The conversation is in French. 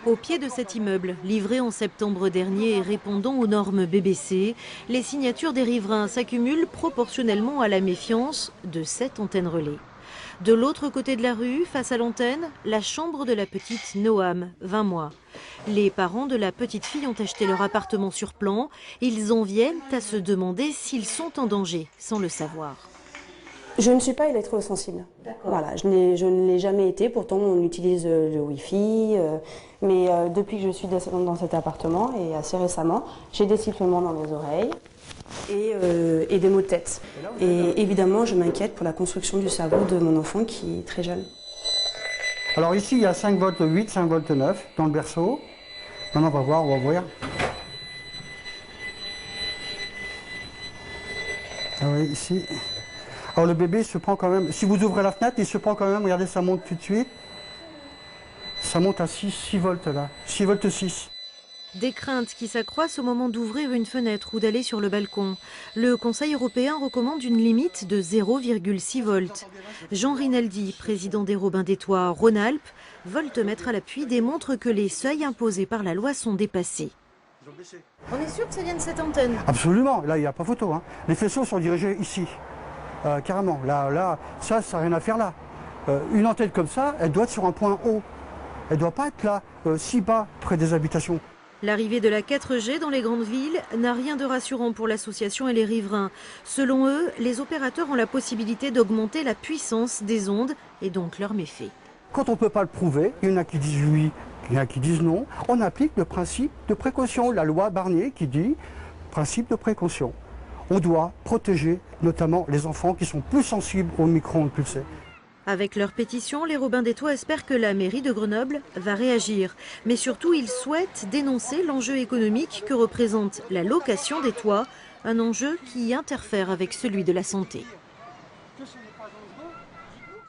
Au pied de cet immeuble, livré en septembre dernier et répondant aux normes BBC, les signatures des riverains s'accumulent proportionnellement à la méfiance de cette antenne relais. De l'autre côté de la rue, face à l'antenne, la chambre de la petite Noam, 20 mois. Les parents de la petite fille ont acheté leur appartement sur plan. Ils en viennent à se demander s'ils sont en danger, sans le savoir. Je ne suis pas électrosensible. Voilà, je ne l'ai jamais été, pourtant on utilise le Wi-Fi, mais depuis que je suis dans cet appartement et assez récemment, j'ai des sifflements dans les oreilles et des maux de tête. Et évidemment, je m'inquiète pour la construction du cerveau de mon enfant qui est très jeune. Alors ici, il y a 5 volts 8, 5 volts 9 dans le berceau. Maintenant, on va voir. Ah oui, ici. Alors le bébé se prend quand même, si vous ouvrez la fenêtre, il se prend quand même, regardez, ça monte tout de suite. Ça monte à 6 volts là, 6 volts 6. Des craintes qui s'accroissent au moment d'ouvrir une fenêtre ou d'aller sur le balcon. Le Conseil européen recommande une limite de 0,6 volts. Jean Rinaldi, président des Robins des Toits Rhône-Alpes, voltmètre à l'appui, démontre que les seuils imposés par la loi sont dépassés. On est sûr que ça vient de cette antenne? Absolument, là il n'y a pas photo. Hein. Les faisceaux sont dirigés ici, carrément. Là, ça n'a rien à faire là. Une antenne comme ça, elle doit être sur un point haut. Elle ne doit pas être là, si bas, près des habitations. L'arrivée de la 4G dans les grandes villes n'a rien de rassurant pour l'association et les riverains. Selon eux, les opérateurs ont la possibilité d'augmenter la puissance des ondes et donc leurs méfaits. Quand on ne peut pas le prouver, il y en a qui disent oui, il y en a qui disent non, on applique le principe de précaution, la loi Barnier qui dit principe de précaution. On doit protéger notamment les enfants qui sont plus sensibles aux micro-ondes pulsées. Avec leur pétition, les Robins des Toits espèrent que la mairie de Grenoble va réagir. Mais surtout, ils souhaitent dénoncer l'enjeu économique que représente la location des toits, un enjeu qui interfère avec celui de la santé.